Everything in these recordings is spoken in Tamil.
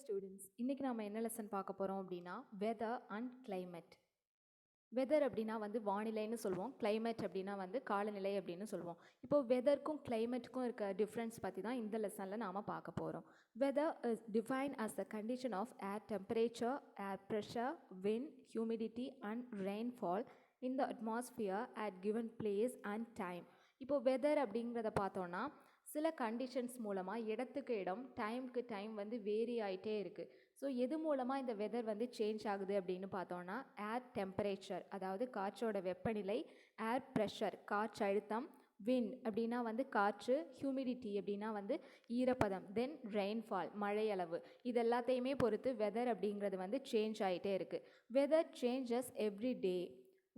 ஸ்டூடெண்ட்ஸ், இன்றைக்கி நம்ம என்ன லெசன் பார்க்க போகிறோம் அப்படின்னா வெதர் அண்ட் climate. வெதர் அப்படின்னா வந்து வானிலைன்னு சொல்லுவோம், climate அப்படின்னா வந்து காலநிலை அப்படின்னு சொல்லுவோம். இப்போ வெதருக்கும் கிளைமேட்டுக்கும் இருக்க டிஃப்ரென்ஸ் பற்றி தான் இந்த லெசனில் நாம் பார்க்க போகிறோம். Weather is define as the condition of air temperature, air pressure, wind, humidity and rainfall in the atmosphere at given place and time. இப்போ வெதர் அப்படிங்கிறத பார்த்தோன்னா சில கண்டிஷன்ஸ் மூலமாக இடத்துக்கு இடம் டைமுக்கு டைம் வந்து வேரி ஆகிட்டே இருக்குது. ஸோ எது மூலமாக இந்த வெதர் வந்து சேஞ்ச் ஆகுது அப்படின்னு பார்த்தோன்னா ஏர் டெம்பரேச்சர், அதாவது காற்றோட வெப்பநிலை, ஏர் ப்ரெஷர் காற்றழுத்தம், விண்ட் அப்படின்னா வந்து காற்று, ஹியூமிடிட்டி அப்படின்னா வந்து ஈரப்பதம், தென் ரெயின்ஃபால் மழையளவு. இது எல்லாத்தையுமே பொறுத்து வெதர் அப்படிங்கிறது வந்து சேஞ்ச் ஆகிட்டே இருக்குது. Weather changes every day.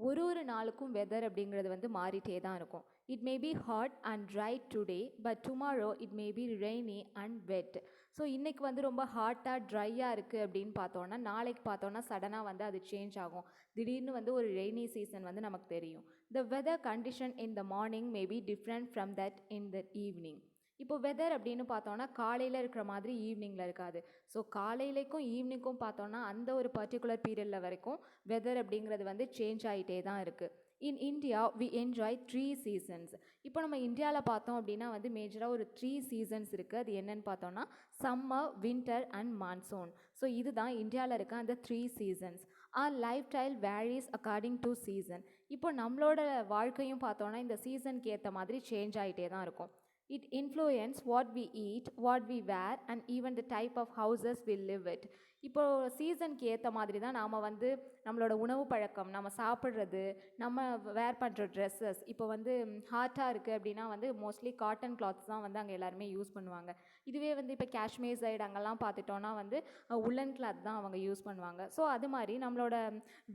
ஒரு நாளுக்கும் வெதர் அப்படிங்கிறது வந்து மாறிட்டே தான் இருக்கும். It may be hot and dry today, but tomorrow it may be rainy and wet. So இன்றைக்கி வந்து ரொம்ப ஹாட்டாக ட்ரையாக இருக்குது அப்படின்னு பார்த்தோன்னா நாளைக்கு பார்த்தோன்னா சடனாக வந்து அது சேஞ்ச் ஆகும். திடீர்னு வந்து ஒரு ரெய்னி சீசன் வந்து நமக்கு தெரியும். The weather condition in the morning may be different from that in the evening. இப்போ வெதர் அப்படின்னு பார்த்தோன்னா காலையில் இருக்கிற மாதிரி ஈவினிங்கில் இருக்காது. ஸோ காலையிலேக்கும் ஈவினிங்க்கும் பார்த்தோன்னா அந்த ஒரு பர்டிகுலர் பீரியடில் வரைக்கும் வெதர் அப்படிங்கிறது வந்து சேஞ்ச் ஆகிட்டே தான் இருக்குது. In India we enjoy 3 seasons. இப்போ நம்ம இந்தியாவில் பார்த்தோம் அப்படின்னா வந்து மேஜராக ஒரு 3 சீசன்ஸ் இருக்குது. அது என்னன்னு பார்த்தோன்னா summer, winter and monsoon. So இதுதான் இந்தியாவில் இருக்க அந்த 3 seasons. R life style varies according to season. இப்போ நம்மளோட வாழ்க்கையும் பார்த்தோன்னா இந்த சீசனுக்கு ஏற்ற மாதிரி சேஞ்ச் ஆகிட்டே தான் இருக்கும். It influences what we eat, what we wear and even the type of houses we live with. இப்போ சீசனுக்கு ஏற்ற மாதிரி தான் நாம் வந்து நம்மளோட உணவு பழக்கம், நம்ம சாப்பிட்றது, நம்ம வேர் பண்ணுற ட்ரெஸ்ஸஸ். இப்போ வந்து ஹாட்டாக இருக்குது அப்படின்னா வந்து மோஸ்ட்லி காட்டன் கிளாத்ஸ் தான் வந்து அங்கே எல்லாருமே யூஸ் பண்ணுவாங்க. இதுவே வந்து இப்போ காஷ்மீர் சைடு அங்கெல்லாம் பார்த்துட்டோன்னா வந்து உல்லன் கிளாத் தான் அவங்க யூஸ் பண்ணுவாங்க. ஸோ அது மாதிரி நம்மளோட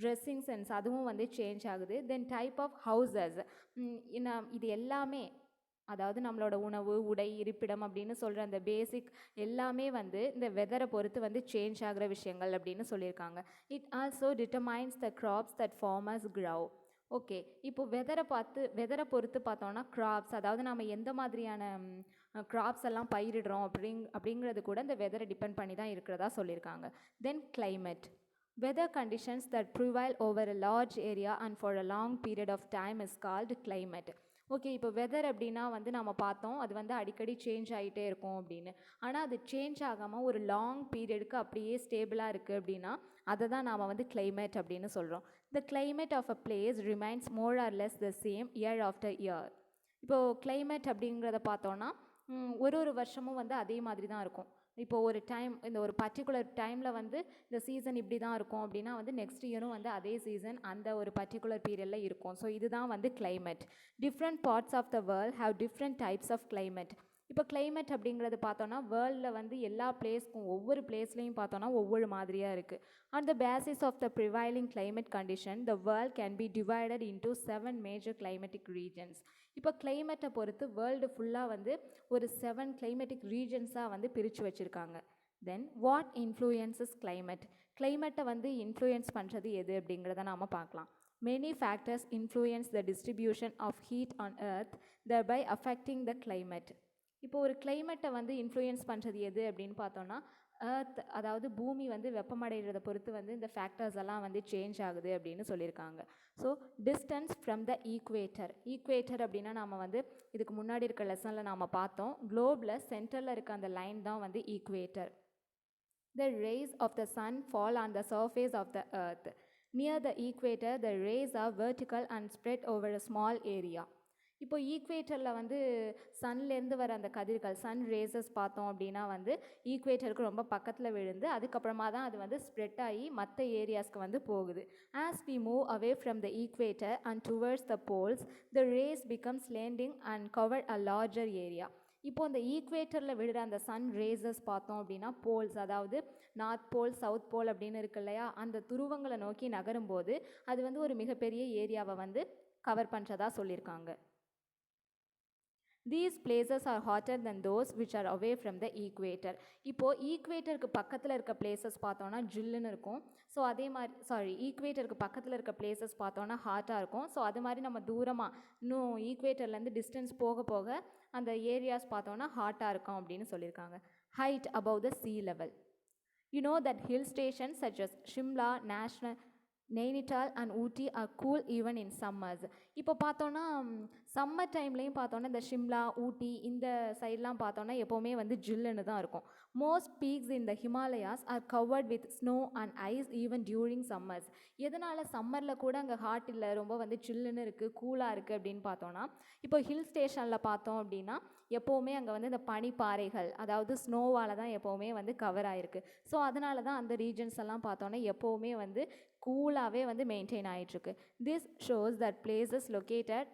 ட்ரெஸ்ஸிங் சென்ஸ் அதுவும் வந்து சேஞ்ச் ஆகுது. தென் டைப் ஆஃப் ஹவுசஸ், இது எல்லாமே, அதாவது நம்மளோட உணவு, உடை, இருப்பிடம் அப்படின்னு சொல்கிற அந்த பேசிக் எல்லாமே வந்து இந்த வெதரை பொறுத்து வந்து சேஞ்ச் ஆகிற விஷயங்கள் அப்படின்னு சொல்லியிருக்காங்க. It also determines the crops that farmers grow. Okay, இப்போ வெதரை பொறுத்து பார்த்தோன்னா கிராப்ஸ், அதாவது நம்ம எந்த மாதிரியான கிராப்ஸ் எல்லாம் பயிரிடுறோம் அப்படிங்கிறது கூட இந்த வெதரை டிபெண்ட் பண்ணி தான் இருக்கிறதா சொல்லியிருக்காங்க. தென் climate. Weather conditions that prevail over a large area and for a long period of time is called climate. Okay, இப்போ வெதர் அப்படின்னா வந்து நம்ம பார்த்தோம் அது வந்து அடிக்கடி சேஞ்ச் ஆகிட்டே இருக்கும் அப்படின்னு. ஆனால் அது சேஞ்ச் ஆகாமல் ஒரு லாங் பீரியடுக்கு அப்படியே ஸ்டேபிளாக இருக்குது அப்படின்னா அதை தான் நாம் வந்து climate அப்படின்னு சொல்கிறோம். The climate of a place remains more or less the same year after year. இப்போது climate அப்படிங்கிறத பார்த்தோன்னா ஒரு வருஷமும் வந்து அதே மாதிரி தான் இருக்கும். இப்போது ஒரு டைம், இந்த ஒரு பர்டிகுலர் டைமில் வந்து இந்த சீசன் இப்படி தான் இருக்கும் அப்படின்னா வந்து நெக்ஸ்ட் இயரும் வந்து அதே சீசன் அந்த ஒரு பர்டிகுலர் பீரியடில் இருக்கும். ஸோ இதுதான் வந்து climate. Different parts of the world have different types of climate. இப்போ climate அப்படிங்கிறது பார்த்தோன்னா வேர்ல்டில் வந்து எல்லா பிளேஸ்க்கும், ஒவ்வொரு பிளேஸ்லையும் பார்த்தோன்னா ஒவ்வொரு மாதிரியாக இருக்குது. On the basis of the prevailing climate condition the world can be divided into 7 major climatic regions. இப்போ கிளைமேட்டை பொறுத்து வேர்ல்டு ஃபுல்லாக வந்து ஒரு 7 கிளைமேட்டிக் ரீஜன்ஸாக வந்து பிரித்து வச்சுருக்காங்க. Then what influences climate. கிளைமேட்டை வந்து இன்ஃப்ளூயன்ஸ் பண்ணுறது எது அப்படிங்கிறத நாம் பார்க்கலாம். Many factors influence the distribution of heat on earth, thereby affecting the climate. இப்போ ஒரு கிளைமேட்டை வந்து இன்ஃப்ளூயன்ஸ் பண்ணுறது எது அப்படின்னு பார்த்தோன்னா எர்த், அதாவது பூமி வந்து வெப்பமடைகிறத பொறுத்து வந்து இந்த ஃபேக்டர்ஸ் எல்லாம் வந்து சேஞ்ச் ஆகுது அப்படின்னு சொல்லியிருக்காங்க. So distance from the equator அப்படின்னா நம்ம வந்து இதுக்கு முன்னாடி இருக்க லெசனில் நாம் பார்த்தோம், குளோபில் சென்டரில் இருக்க அந்த லைன் தான் வந்து equator. The rays of the sun fall on the surface of the earth. Near the equator, the rays are vertical and spread over a small area. இப்போ ஈக்குவேட்டரில் வந்து சன்லேருந்து வர அந்த கதிர்கள், சன் ரேசஸ் பார்த்தோம் அப்படின்னா வந்து ஈக்குவேட்டருக்கு ரொம்ப பக்கத்தில் விழுந்து அதுக்கப்புறமா தான் அது வந்து ஸ்ப்ரெட் ஆகி மற்ற ஏரியாஸ்க்கு வந்து போகுது. As we move away from the equator and towards the poles the rays becomes landing and cover a larger area. இப்போது அந்த ஈக்குவேட்டரில் விழுற அந்த சன் ரேசஸ் பார்த்தோம் அப்படின்னா போல்ஸ், அதாவது நார்த் போல், சவுத் போல் அப்படின்னு இருக்கு இல்லையா, அந்த துருவங்களை நோக்கி நகரும்போது அது வந்து ஒரு மிகப்பெரிய ஏரியாவை வந்து கவர் பண்ணுறதா சொல்லியிருக்காங்க. These places are hotter than those which are away from the equator. இப்போது ஈக்குவேட்டருக்கு பக்கத்தில் இருக்க பிளேசஸ் பார்த்தோன்னா ஜில்லுன்னு இருக்கும். ஸோ அதே மாதிரி ஈக்குவேட்டருக்கு பக்கத்தில் இருக்க பிளேசஸ் பார்த்தோன்னா ஹாட்டாக இருக்கும். ஸோ அது மாதிரி நம்ம தூரமாக இன்னும் ஈக்குவேட்டர்லேருந்து டிஸ்டன்ஸ் போக போக அந்த ஏரியாஸ் பார்த்தோன்னா ஹாட்டாக இருக்கும் அப்படின்னு சொல்லியிருக்காங்க. Height above the sea level. You know that hill stations such as Shimla, Nainital and Ooty are cool even in summers. இப்போ பார்த்தோன்னா சம்மர் டைம்லேயும் பார்த்தோன்னா இந்த ஷிம்லா ஊட்டி இந்த சைட்லாம் பார்த்தோன்னா எப்போவுமே வந்து ஜில்லுன்னு தான் இருக்கும். Most peaks in the Himalayas are covered with snow and ice even during summers. எதனால் சம்மரில் கூட அங்கே ஹாட் இல்லை, ரொம்ப வந்து சில்லுன்னு இருக்குது, கூலாக இருக்குது அப்படின்னு பார்த்தோன்னா, இப்போ ஹில் ஸ்டேஷனில் பார்த்தோம் அப்படின்னா எப்போவுமே அங்கே வந்து இந்த பனிப்பாறைகள், அதாவது ஸ்னோவால் தான் எப்போவுமே வந்து கவர் ஆகிருக்கு. ஸோ அதனால தான் அந்த ரீஜன்ஸ் எல்லாம் பார்த்தோன்னா எப்போவுமே வந்து கூலாகவே வந்து மெயின்டைன் ஆகிட்டுருக்கு. This shows that places located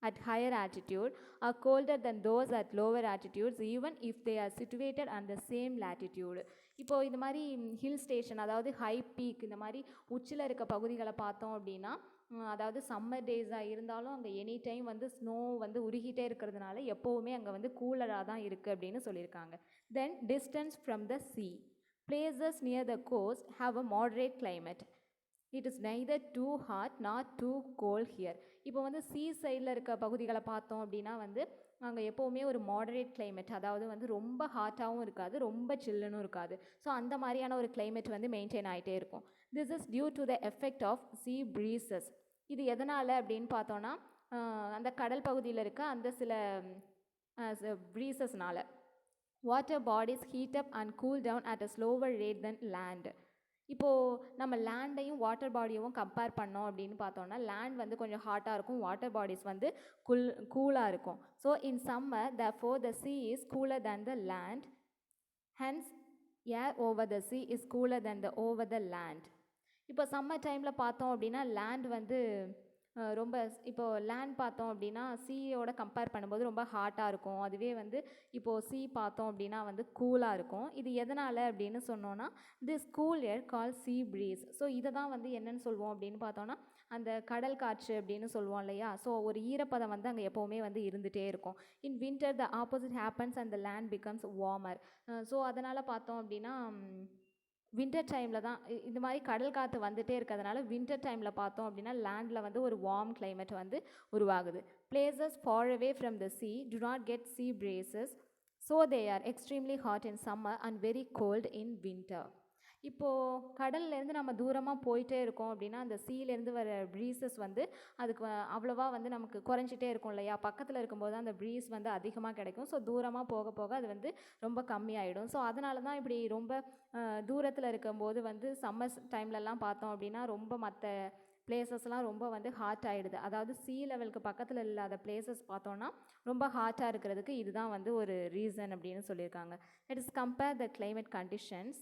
at higher altitude are colder than those at lower altitudes even if they are situated on the same latitude. இப்போது இந்த மாதிரி ஹில் ஸ்டேஷன், அதாவது ஹை பீக், இந்த மாதிரி உச்சியில் இருக்க பகுதிகளை பார்த்தோம் அப்படின்னா, அதாவது சம்மர் டேஸாக இருந்தாலும் அங்கே எனி டைம் வந்து ஸ்னோ வந்து உருகிட்டே இருக்கிறதுனால எப்போவுமே அங்கே வந்து கூலராக தான் இருக்குது அப்படின்னு சொல்லியிருக்காங்க. Then distance from the sea. Places near the coast have a moderate climate. It is neither too hot nor too cold here. இப்போ வந்து சீ சைடில் இருக்க பகுதிகளை பார்த்தோம் அப்படின்னா வந்து அங்கே எப்போவுமே ஒரு மாடரேட் கிளைமேட், அதாவது வந்து ரொம்ப ஹாட்டாகவும் இருக்காது, ரொம்ப சில்லுன்னு இருக்காது. ஸோ அந்த மாதிரியான ஒரு கிளைமேட் வந்து மெயின்டைன் ஆகிட்டே இருக்கும். This is due to the effect of sea breezes. இது எதனால் அப்படின்னு பார்த்தோன்னா அந்த கடல் பகுதியில் இருக்க அந்த சில ப்ரீசஸ்னால. Water bodies heat up and cool down at a slower rate then land. இப்போது நம்ம லேண்டையும் வாட்டர் பாடியவும் கம்பேர் பண்ணோம் அப்படின்னு பார்த்தோன்னா லேண்ட் வந்து கொஞ்சம் ஹாட்டாக இருக்கும், வாட்டர் பாடிஸ் வந்து கூலாக இருக்கும். So in summer therefore the sea is cooler than the land, hence air over the sea is cooler than the over the land. இப்போ சம்மர் டைமில் பார்த்தோம் அப்படின்னா லேண்ட் வந்து ரொம்ப, இப்போது லேண்ட் பார்த்தோம் அப்படின்னா சீயோட கம்பேர் பண்ணும்போது ரொம்ப ஹாட்டாக இருக்கும். அதுவே வந்து இப்போது சீ பார்த்தோம் அப்படின்னா வந்து கூலாக இருக்கும். இது எதனால் அப்படின்னு சொன்னோன்னா this cool air call sea breeze. So இதை தான் வந்து என்னென்னு சொல்லுவோம் அப்படின்னு பார்த்தோன்னா அந்த கடல் காற்று அப்படின்னு சொல்லுவோம் இல்லையா. ஸோ ஒரு ஈரப்பதம் வந்து அங்கே எப்போவுமே வந்து இருந்துகிட்டே இருக்கும். இன் winter the opposite happens and the land becomes warmer. So அதனால் பார்த்தோம் அப்படின்னா வின்டர் டைமில் தான் இந்த மாதிரி கடல் காற்று வந்துகிட்டே இருக்கிறதுனால வின்டர் டைமில் பார்த்தோம் அப்படின்னா லேண்டில் வந்து ஒரு வார்ம் கிளைமேட் வந்து உருவாகுது. Places for away from the sea do not get sea breezes, so they are extremely hot in summer and very cold in winter. இப்போது கடல்லேருந்து நம்ம தூரமாக போயிட்டே இருக்கோம் அப்படின்னா அந்த சீலேருந்து வர ப்ரீசஸ் வந்து அதுக்கு அவ்வளோவா வந்து நமக்கு குறைஞ்சிட்டே இருக்கும் இல்லையா. பக்கத்தில் இருக்கும்போது அந்த ப்ரீஸ் வந்து அதிகமாக கிடைக்கும். ஸோ தூரமாக போக போக அது வந்து ரொம்ப கம்மியாயிடும். ஸோ அதனால தான் இப்படி ரொம்ப தூரத்தில் இருக்கும்போது வந்து சம்மர் டைம்லலாம் பார்த்தோம் அப்படின்னா ரொம்ப மற்ற பிளேசஸ்லாம் ரொம்ப வந்து ஹாட் ஆகிடுது. அதாவது சீ லெவலுக்கு பக்கத்தில் இல்லாத பிளேசஸ் பார்த்தோன்னா ரொம்ப ஹாட்டாக இருக்கிறதுக்கு இதுதான் வந்து ஒரு ரீசன் அப்படின்னு சொல்லியிருக்காங்க. Let us compare the climate conditions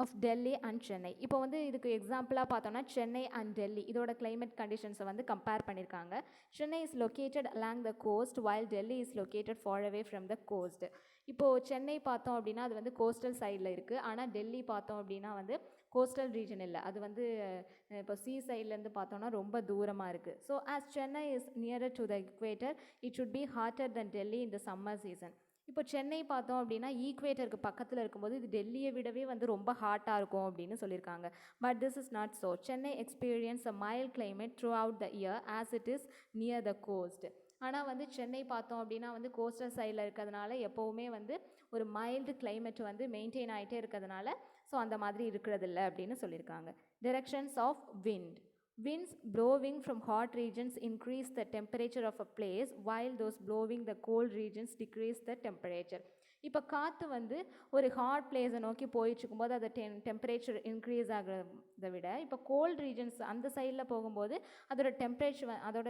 of Delhi and Chennai. இப்போ வந்து இதுக்கு எக்ஸாம்பிளாக பார்த்தோன்னா சென்னை அண்ட் டெல்லி இதோட கிளைமேட் கண்டிஷன்ஸை வந்து கம்பேர் பண்ணியிருக்காங்க. Chennai is located along the coast while Delhi is located far away from the coast. இப்போது சென்னை பார்த்தோம் அப்படின்னா அது வந்து கோஸ்டல் சைடில் இருக்குது, ஆனால் டெல்லி பார்த்தோம் அப்படின்னா வந்து கோஸ்டல் ரீஜன் இல்லை, அது வந்து இப்போ சீ சைட்லேருந்து பார்த்தோன்னா ரொம்ப தூரமாக இருக்குது. So as Chennai is nearer to the equator it should be hotter then Delhi in the summer season. இப்போ சென்னை பார்த்தோம் அப்படின்னா ஈக்குவேட்டருக்கு பக்கத்தில் இருக்கும்போது இது டெல்லியை விடவே வந்து ரொம்ப ஹாட்டாக இருக்கும் அப்படின்னு சொல்லியிருக்காங்க. But this is not so. Chennai experience a mild climate throughout the year as it is near the coast. ஆனால் வந்து சென்னை பார்த்தோம் அப்படின்னா வந்து கோஸ்டல் சைடில் இருக்கிறதுனால எப்போவுமே வந்து ஒரு மைல்டு கிளைமேட் வந்து மெயின்டைன் ஆகிட்டே இருக்கிறதுனால ஸோ அந்த மாதிரி இருக்கிறதில்ல அப்படின்னு சொல்லியிருக்காங்க. Directions of wind. Winds blowing from hot regions increase the temperature of a place while those blowing the cold regions decrease the temperature. இப்போ காற்று வந்து ஒரு ஹாட் பிளேஸை நோக்கி போயிட்டுருக்கும்போது அது டெம்பரேச்சர் இன்க்ரீஸ் ஆகிறத விட இப்போ கோல்ட் ரீஜன்ஸ் அந்த சைடில் போகும்போது அதோட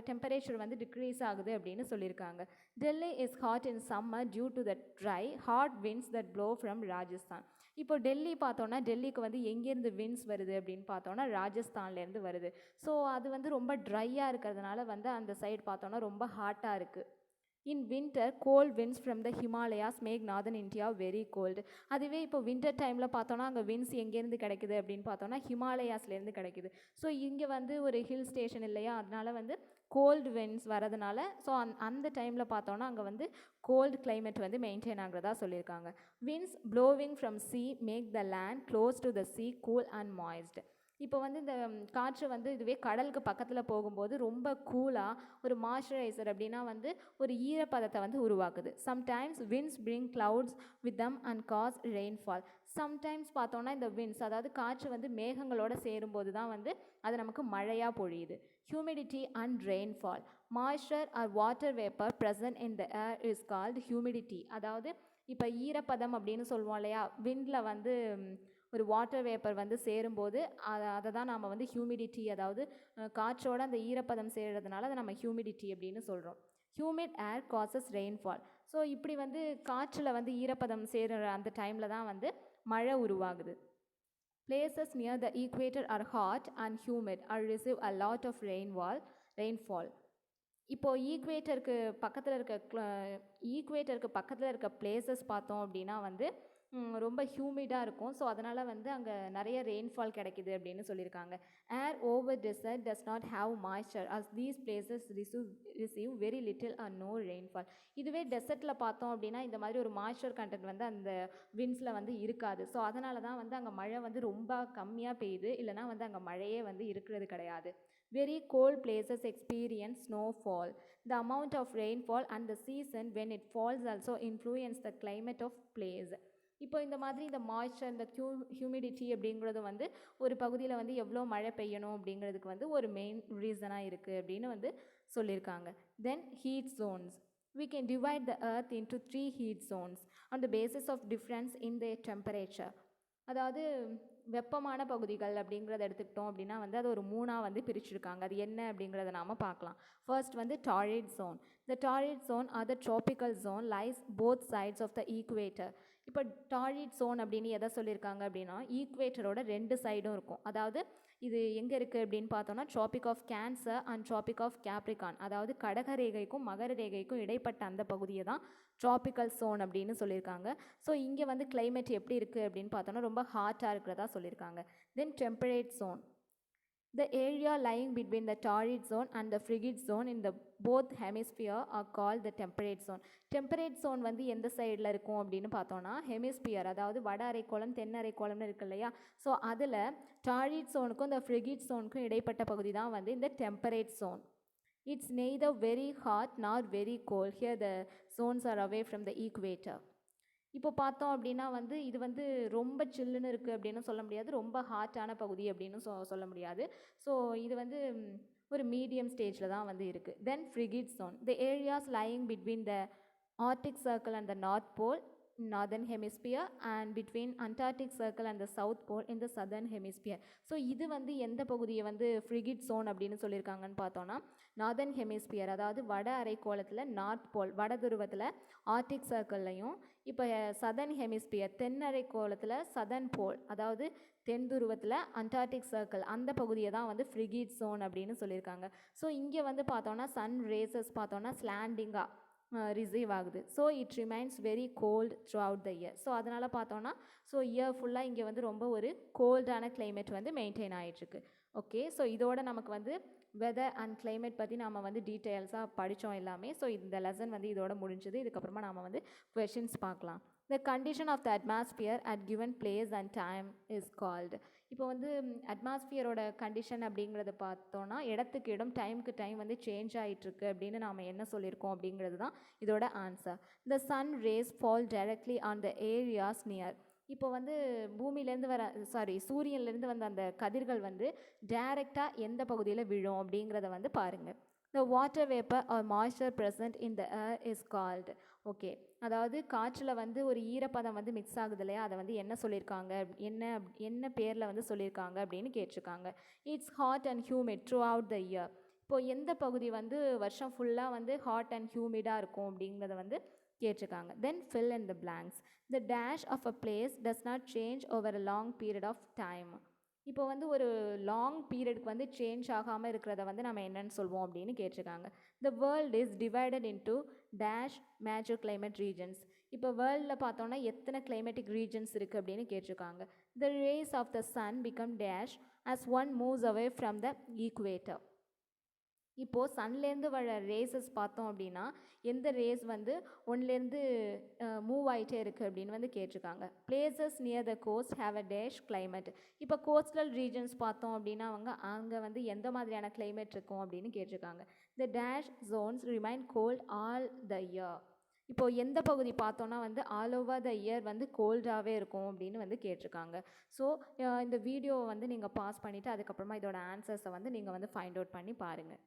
டெம்பரேச்சர் வந்து டிக்ரீஸ் ஆகுது அப்படின்னு சொல்லியிருக்காங்க. Delhi is hot in summer due to the dry hot winds that blow from Rajasthan. இப்போ டெல்லி பார்த்தோன்னா டெல்லிக்கு வந்து எங்கேருந்து விண்ட்ஸ் வருது அப்படின்னு பார்த்தோன்னா ராஜஸ்தான்லேருந்து வருது. ஸோ அது வந்து ரொம்ப ட்ரையாக இருக்கிறதுனால வந்து அந்த சைடு பார்த்தோன்னா ரொம்ப ஹாட்டாக இருக்குது. In winter cold winds from the Himalayas make northern India very cold. அதுவே இப்போ வின்டர் டைமில் பார்த்தோன்னா அங்கே விண்ட்ஸ் எங்கேருந்து கிடைக்குது அப்படின்னு பார்த்தோன்னா ஹிமாலயாஸ்லேருந்து கிடைக்குது. ஸோ இங்கே வந்து ஒரு ஹில் ஸ்டேஷன் இல்லையா, அதனால வந்து கோல்டு விண்ட்ஸ் வரதுனால ஸோ அந்த டைமில் பார்த்தோன்னா அங்கே வந்து கோல்டு கிளைமேட் வந்து மெயின்டைன் ஆகிறதா சொல்லியிருக்காங்க. Winds blowing from sea make the land close to the sea cool and moist. இப்போ வந்து இந்த காற்று வந்து இதுவே கடலுக்கு பக்கத்தில் போகும்போது ரொம்ப கூலாக ஒரு மாய்ஸ்சரைசர் அப்படின்னா வந்து ஒரு ஈரப்பதத்தை வந்து உருவாக்குது. Sometimes winds bring clouds with them and cause rainfall. Sometimes பார்த்தோன்னா இந்த winds அதாவது காற்று வந்து மேகங்களோட சேரும்போது தான் வந்து அது நமக்கு மழையாக பொழியுது. Humidity and rainfall. Moisture or water vapor present in the air is called humidity. அதாவது இப்போ ஈரப்பதம் அப்படின்னு சொல்லுவோம் இல்லையா, விண்டில் வந்து ஒரு வாட்டர் வேப்பர் வந்து சேரும்போது அதை தான் நாம் வந்து ஹியூமிடிட்டி, அதாவது காற்றோட அந்த ஈரப்பதம் சேர்றதுனால அதை நம்ம ஹியூமிடிட்டி அப்படின்னு சொல்கிறோம். ஹியூமிட் ஏர் காசஸ் ரெயின்ஃபால். ஸோ இப்படி வந்து காற்றில் வந்து ஈரப்பதம் சேருற அந்த டைமில் தான் வந்து மழை உருவாகுது. Places near the equator are hot and humid or receive a lot of rainfall. இப்போது ஈக்குவேட்டருக்கு பக்கத்தில் இருக்க பிளேசஸ் பார்த்தோம் அப்படின்னா வந்து ரொம்ப ஹியூமிடாக இருக்கும். ஸோ அதனால் வந்து அங்கே நிறைய ரெயின்ஃபால் கிடைக்கிது அப்படின்னு சொல்லியிருக்காங்க. Air over desert does not have moisture as these places receive very little or no rainfall. இதுவே டெசர்ட்டில் பார்த்தோம் அப்படின்னா இந்த மாதிரி ஒரு மாய்ஸ்சர் கண்டென்ட் வந்து அந்த விண்ட்ஸில் வந்து இருக்காது. ஸோ அதனால தான் வந்து அங்கே மழை வந்து ரொம்ப கம்மியாக பெய்யுது, இல்லைனா வந்து அங்கே மழையே வந்து இருக்கிறது கிடையாது. Very cold places experience snowfall. The amount of rainfall and the season when it falls also influence the climate of place. இப்போ இந்த மாதிரி இந்த மாய்ஸ்சர், இந்த ஹியூமிடிட்டி அப்படிங்கிறது வந்து ஒரு பகுதியில் வந்து எவ்வளோ மழை பெய்யணும் அப்படிங்கிறதுக்கு வந்து ஒரு மெயின் ரீசனாக இருக்குது அப்படின்னு வந்து சொல்லியிருக்காங்க. தென் heat zones. We can divide the earth into 3 heat zones on the basis of difference in their temperature. அதாவது வெப்பமான பகுதிகள் அப்படிங்கிறத எடுத்துக்கிட்டோம் அப்படின்னா வந்து அது ஒரு 3ஆக வந்து பிரிச்சுருக்காங்க. அது என்ன அப்படிங்கிறத நாம் பார்க்கலாம். ஃபர்ஸ்ட் வந்து torrid zone. The torrid zone or the tropical zone lies both sides of the equator. இப்போ டாரிட் zone அப்படின்னு எதை சொல்லியிருக்காங்க அப்படின்னா ஈக்குவேட்டரோட 2 சைடும் இருக்கும். அதாவது இது எங்கே இருக்குது அப்படின்னு பார்த்தோன்னா tropic of cancer and tropic of capricorn, அதாவது கடக ரேகைக்கும் மகர ரேகைக்கும் இடைப்பட்ட அந்த பகுதியை தான் ட்ராபிக்கல் zone அப்படின்னு சொல்லியிருக்காங்க. ஸோ இங்கே வந்து கிளைமேட் எப்படி இருக்குது அப்படின்னு பார்த்தோன்னா ரொம்ப ஹாட்டாக இருக்கிறதா சொல்லியிருக்காங்க. தென் temperate zone. The area lying between the torrid zone and the frigid zone in the both hemisphere are called the temperate zone. Temperate zone வந்து எந்த சைடில் இருக்கும் அப்படின்னு பார்த்தோன்னா ஹெமிஸ்பியர், அதாவது வட அரைக்கோளம் தென் அரைக்கோளம்னு இருக்கு இல்லையா. ஸோ அதில் டாரிட் zone-க்கும் இந்த ஃப்ரிகிட் zone-க்கும் இடைப்பட்ட பகுதி தான் வந்து இந்த temperate zone. It's neither very hot nor very cold. Here the zones are away from the equator. இப்போ பார்த்தோம் அப்படின்னா வந்து இது வந்து ரொம்ப சில்லுன்னு இருக்குது அப்படின்னு சொல்ல முடியாது, ரொம்ப ஹாட்டான பகுதி அப்படின்னு சொல்ல முடியாது. ஸோ இது வந்து ஒரு மீடியம் ஸ்டேஜில் தான் வந்து இருக்குது. தென் ஃப்ரிகிட் zone. The areas lying between the Arctic Circle and the North Pole northern hemisphere and between Antarctic Circle and the South Pole in the southern hemisphere. So இது வந்து எந்த பகுதியை வந்து ஃப்ரிகிட் zone அப்படின்னு சொல்லியிருக்காங்கன்னு பார்த்தோன்னா நார்தர்ன் ஹெமிஸ்பியர், அதாவது வட அரைக்கோளத்தில் நார்த் போல் வட துருவத்தில் ஆர்டிக் சர்க்கிள்லையும், இப்போ சதர்ன் ஹெமிஸ்பியர் தென் அரைக்கோளத்தில் சதர்ன் போல், அதாவது தென் துருவத்தில் அண்டார்டிக் சர்க்கிள் அந்த பகுதியை தான் வந்து ஃப்ரிகிட் zone அப்படின்னு சொல்லியிருக்காங்க. ஸோ இங்கே வந்து பார்த்தோன்னா சன் ரேசஸ் பார்த்தோன்னா ஸ்லாண்டிங்காக ரிசீவ் ஆகுது. So it remains very gold through out the year. So அதனால் பார்த்தோன்னா ஸோ இயர் ஃபுல்லாக இங்கே வந்து ரொம்ப ஒரு கோல்டான கிளைமேட் வந்து மெயின்டைன் ஆகிட்டுருக்கு. ஓகே, ஸோ இதோட நமக்கு வந்து வெதர் அண்ட் கிளைமேட் பற்றி நாம் வந்து டீட்டெயில்ஸாக படித்தோம் எல்லாமே. ஸோ இந்த லெசன் வந்து இதோட முடிஞ்சது. இதுக்கப்புறமா நாம் வந்து கொஷின்ஸ் பார்க்கலாம். The condition of the atmosphere at given place and time is called. இப்போ வந்து அட்மாஸ்பியரோட கண்டிஷன் அப்படிங்கிறத பார்த்தோன்னா இடத்துக்கு இடம் டைமுக்கு டைம் வந்து சேஞ்ச் ஆகிட்டுருக்கு அப்படின்னு நாம் என்ன சொல்லியிருக்கோம் அப்படிங்கிறது தான் இதோட answer. The sun rays fall directly on the areas near. இப்போ வந்து பூமியிலேருந்து சூரியன்லேருந்து வந்த அந்த கதிர்கள் வந்து டைரெக்டாக எந்த பகுதியில் விழும் அப்படிங்கிறத வந்து பாருங்கள். The water vapor or moisture present in the air is called. Okay, அதாவது காற்றில் வந்து ஒரு ஈரப்பதம் வந்து மிக்ஸ் ஆகுது இல்லையா, அதை வந்து என்ன சொல்லியிருக்காங்க, என்ன பேரில் வந்து சொல்லியிருக்காங்க அப்படின்னு கேட்டிருக்காங்க. It's hot and humid through out the year. இப்போது எந்த பகுதி வந்து வருஷம் ஃபுல்லாக வந்து ஹாட் அண்ட் ஹியூமிடாக இருக்கும் அப்படிங்கிறத வந்து கேட்டிருக்காங்க. தென் fill in the blanks. The dash of a place does not change over a long period of time. இப்போ வந்து ஒரு லாங் பீரியடுக்கு வந்து சேஞ்ச் ஆகாமல் இருக்கிறத வந்து நம்ம என்னென்னு சொல்வோம் அப்படின்னு கேட்டிருக்காங்க. The world is divided into dash major climate regions. இப்போ வேர்ல்டில் பார்த்தோன்னா எத்தனை கிளைமேட்டிக் ரீஜன்ஸ் இருக்குது அப்படின்னு கேட்டிருக்காங்க. The rays of the sun become dash as one moves away from the equator. இப்போது சன்லேருந்து வர ரேசஸ் பார்த்தோம் அப்படின்னா எந்த ரேஸ் வந்து ஒன்லேருந்து மூவ் ஆகிட்டே இருக்குது அப்படின்னு வந்து கேட்டிருக்காங்க. Places near the coast have a dash climate. இப்போ கோஸ்டல் ரீஜன்ஸ் பார்த்தோம் அப்படின்னா அங்கே வந்து எந்த மாதிரியான கிளைமேட் இருக்கும் அப்படின்னு கேட்டிருக்காங்க. The dash zones remain cold all the year. இப்போது எந்த பகுதி பார்த்தோன்னா வந்து ஆல் ஓவர் த இயர் வந்து கோல்டாகவே இருக்கும் அப்படின்னு வந்து கேட்டிருக்காங்க. ஸோ இந்த வீடியோவை வந்து நீங்கள் பாஸ் பண்ணிவிட்டு அதுக்கப்புறமா இதோட ஆன்சர்ஸை வந்து நீங்கள் வந்து ஃபைண்ட் அவுட் பண்ணி பாருங்கள்.